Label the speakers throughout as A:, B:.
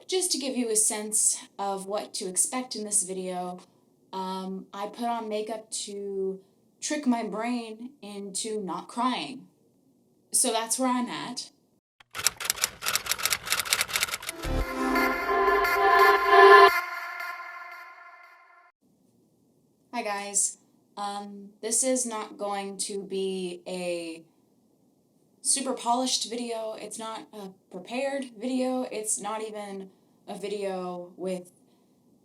A: just to give you a sense of what to expect in this video, I put on makeup to trick my brain into not crying. So that's where I'm at. Hi guys. This is not going to be a super polished video. It's not a prepared video. It's not even a video with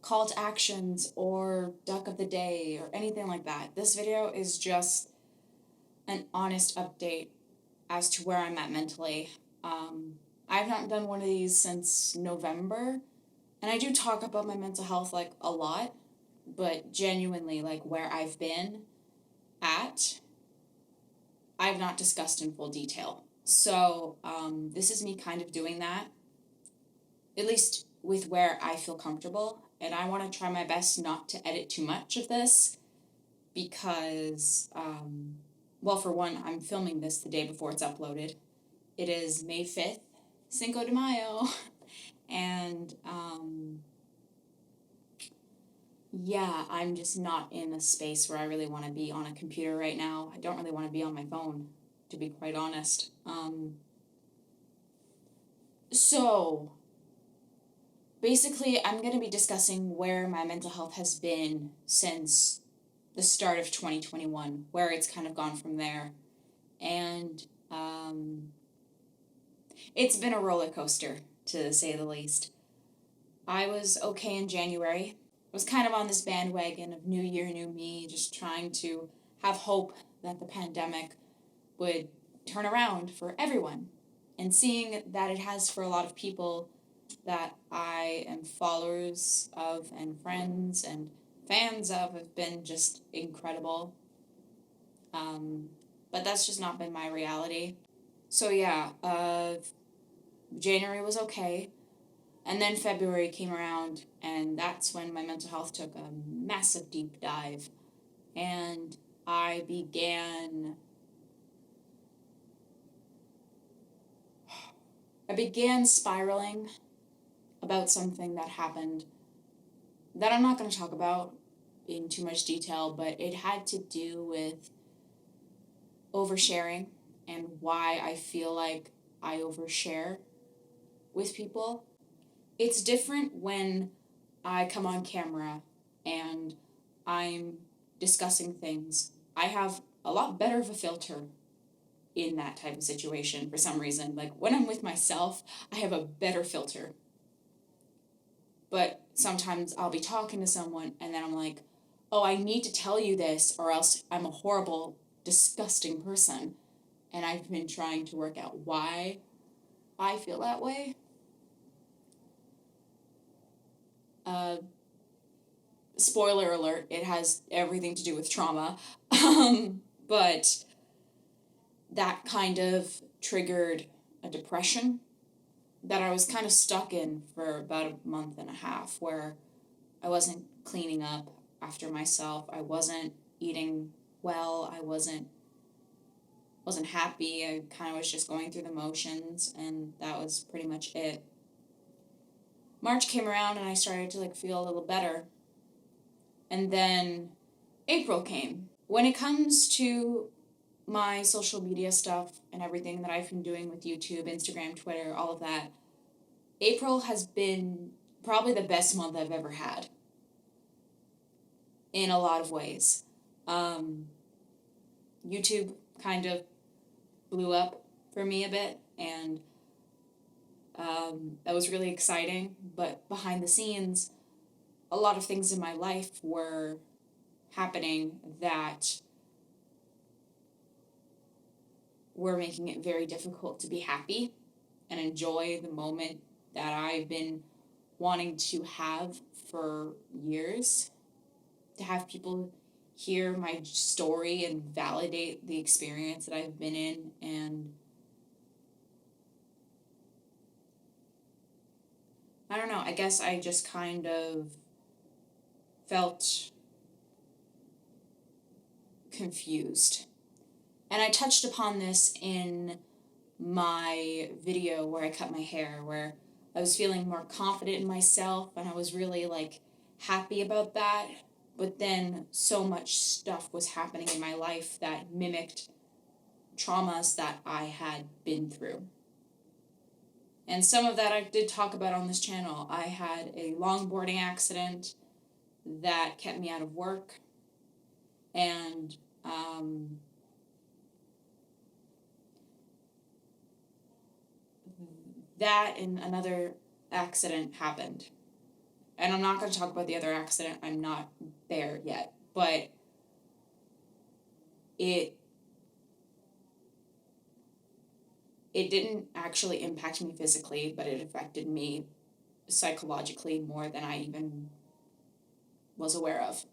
A: call to actions or duck of the day or anything like that. This video is just an honest update as to where I'm at mentally. I've not done one of these since November, and I do talk about my mental health like a lot, but genuinely like where I've been at, I've not discussed in full detail. So this is me kind of doing that, at least with where I feel comfortable. And I want to try my best not to edit too much of this because, well, for one, I'm filming this the day before it's uploaded. It is May 5th, Cinco de Mayo, and yeah, I'm just not in a space where I really want to be on a computer right now. I don't really want to be on my phone, to be quite honest. So, basically, I'm going to be discussing where my mental health has been since the start of 2021, where it's kind of gone from there. And it's been a roller coaster, to say the least. I was okay in January. I was kind of on this bandwagon of new year, new me, just trying to have hope that the pandemic would turn around for everyone. And seeing that it has for a lot of people that I am followers of and friends and fans of have been just incredible. But that's just not been my reality. So yeah, January was okay. And then February came around, and that's when my mental health took a massive deep dive. And I began spiraling about something that happened that I'm not going to talk about in too much detail, but it had to do with oversharing and why I feel like I overshare with people. It's different when I come on camera and I'm discussing things. I have a lot better of a filter in that type of situation for some reason. Like when I'm with myself, I have a better filter. But sometimes I'll be talking to someone and then I'm like, oh, I need to tell you this or else I'm a horrible, disgusting person. And I've been trying to work out why I feel that way. Spoiler alert, it has everything to do with trauma. But that kind of triggered a depression that I was kind of stuck in for about a month and a half, where I wasn't cleaning up after myself. I wasn't eating well. I wasn't happy. I kind of was just going through the motions, and that was pretty much it. March came around and I started to feel a little better. And then April came. When it comes to my social media stuff and everything that I've been doing with YouTube, Instagram, Twitter, all of that, April has been probably the best month I've ever had in a lot of ways. YouTube kind of blew up for me a bit, and that was really exciting, but behind the scenes, a lot of things in my life were happening that were making it very difficult to be happy and enjoy the moment that I've been wanting to have for years, to have people hear my story and validate the experience that I've been in. And I don't know, I guess I just kind of felt confused. And I touched upon this in my video where I cut my hair, where I was feeling more confident in myself, and I was really like happy about that. But then so much stuff was happening in my life that mimicked traumas that I had been through. And some of that I did talk about on this channel. I had a longboarding accident that kept me out of work, and that and another accident happened. And I'm not going to talk about the other accident. I'm not there yet. But it didn't actually impact me physically, but it affected me psychologically more than I even was aware of.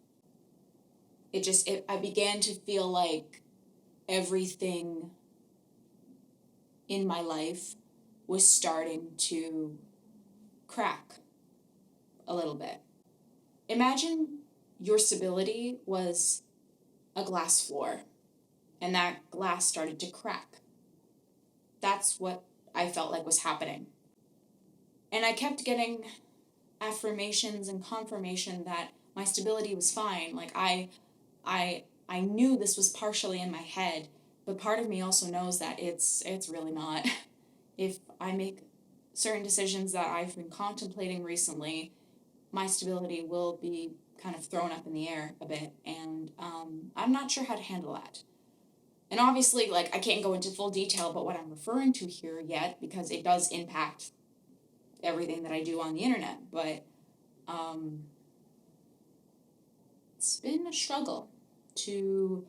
A: I began to feel like everything in my life was starting to crack a little bit. Imagine your stability was a glass floor, and that glass started to crack. That's what I felt like was happening. And I kept getting affirmations and confirmation that my stability was fine. Like I knew this was partially in my head, but part of me also knows that it's really not. If I make certain decisions that I've been contemplating recently, my stability will be kind of thrown up in the air a bit, and I'm not sure how to handle that. And obviously, like, I can't go into full detail about what I'm referring to here yet, because it does impact everything that I do on the internet, but it's been a struggle to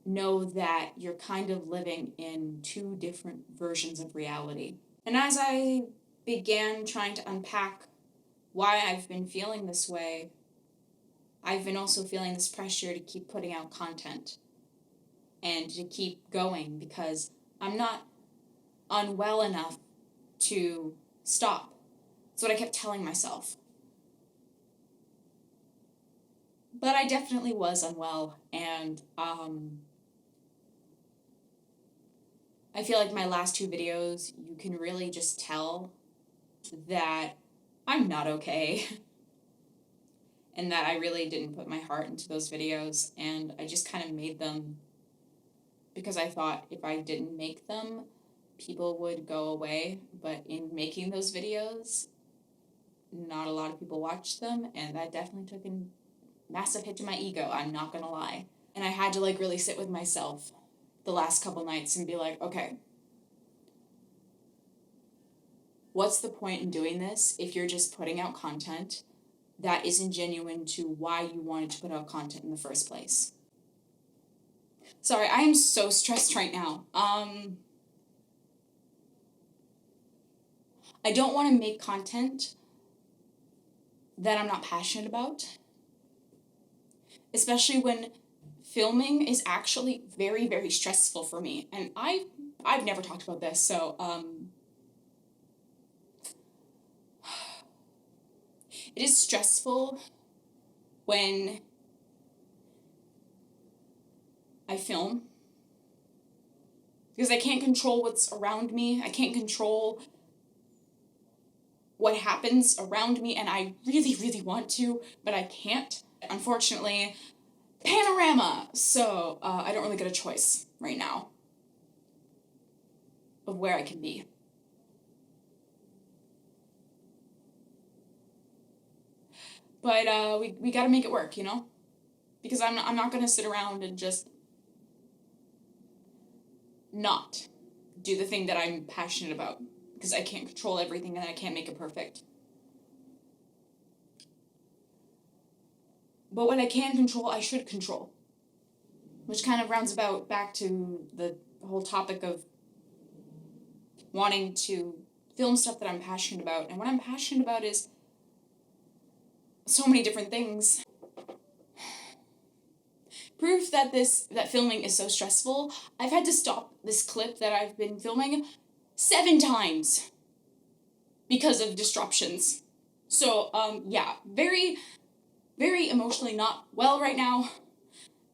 A: know that you're kind of living in two different versions of reality. And as I began trying to unpack why I've been feeling this way, I've been also feeling this pressure to keep putting out content and to keep going, because I'm not unwell enough to stop. That's what I kept telling myself. But I definitely was unwell, and I feel like my last two videos, you can really just tell that I'm not okay. And that I really didn't put my heart into those videos, and I just kind of made them because I thought if I didn't make them, people would go away. But in making those videos, not a lot of people watched them, and that definitely took a massive hit to my ego, I'm not gonna lie. And I had to like really sit with myself the last couple nights and be like, okay, what's the point in doing this if you're just putting out content that isn't genuine to why you wanted to put out content in the first place? Sorry, I am so stressed right now. I don't want to make content that I'm not passionate about, especially when filming is actually very, very stressful for me. And I've never talked about this, so it is stressful when I film, because I can't control what's around me. I can't control what happens around me, and I really, really want to, but I can't. Unfortunately, panorama, so I don't really get a choice right now of where I can be. But we got to make it work, you know? Because I'm not going to sit around and just not do the thing that I'm passionate about, because I can't control everything and I can't make it perfect. But what I can control, I should control. Which kind of rounds about back to the whole topic of wanting to film stuff that I'm passionate about. And what I'm passionate about is so many different things. Proof that filming is so stressful, I've had to stop this clip that I've been filming 7 times because of disruptions. So, yeah, very, very emotionally not well right now.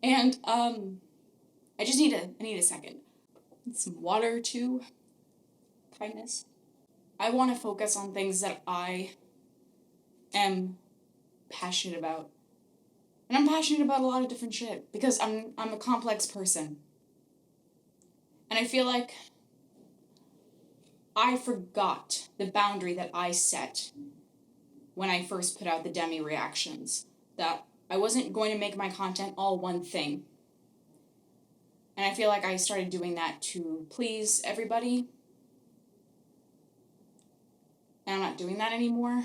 A: And, I need a second. Some water too. Kindness. I want to focus on things that I am passionate about. And I'm passionate about a lot of different shit because I'm a complex person. And I feel like I forgot the boundary that I set when I first put out the demi reactions, that I wasn't going to make my content all one thing. And I feel like I started doing that to please everybody. And I'm not doing that anymore.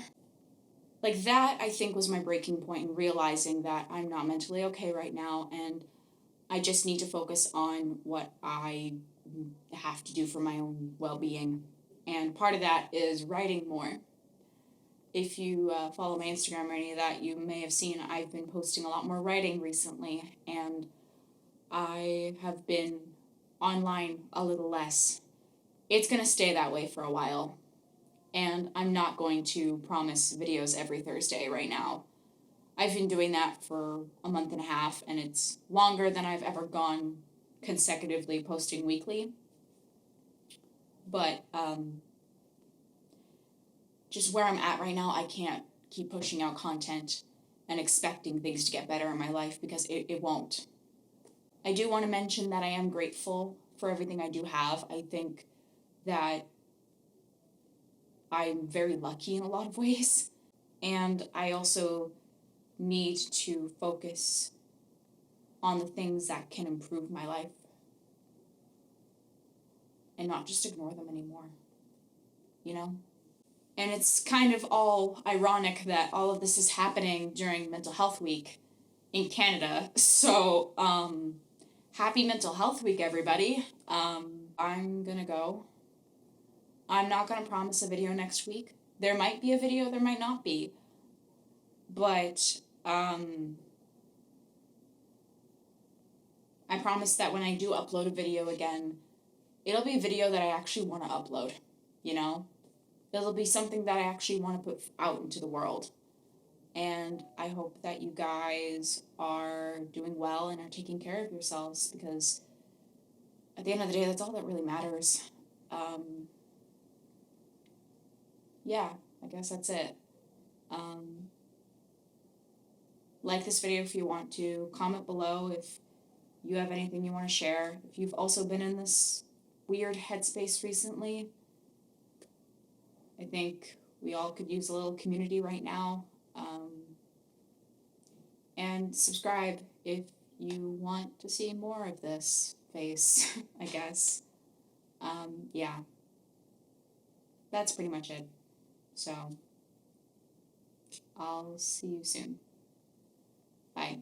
A: Like that, I think, was my breaking point in realizing that I'm not mentally okay right now, and I just need to focus on what I have to do for my own well-being. And part of that is writing more. If you follow my Instagram or any of that, you may have seen I've been posting a lot more writing recently, and I have been online a little less. It's going to stay that way for a while, and I'm not going to promise videos every Thursday right now. I've been doing that for a month and a half, and it's longer than I've ever gone consecutively posting weekly. But just where I'm at right now, I can't keep pushing out content and expecting things to get better in my life, because it won't. I do want to mention that I am grateful for everything I do have. I think that I'm very lucky in a lot of ways. And I also need to focus on the things that can improve my life and not just ignore them anymore, you know? And it's kind of all ironic that all of this is happening during Mental Health Week in Canada. So, happy Mental Health Week, everybody. I'm gonna go. I'm not gonna promise a video next week. There might be a video, there might not be. But, I promise that when I do upload a video again, it'll be a video that I actually want to upload, you know? It'll be something that I actually want to put out into the world. And I hope that you guys are doing well and are taking care of yourselves, because at the end of the day, that's all that really matters. Yeah, I guess that's it. Like this video if you want to. Comment below if you have anything you want to share. If you've also been in this weird headspace recently, I think we all could use a little community right now. And subscribe if you want to see more of this face, I guess. Yeah. That's pretty much it. So, I'll see you soon. Bye.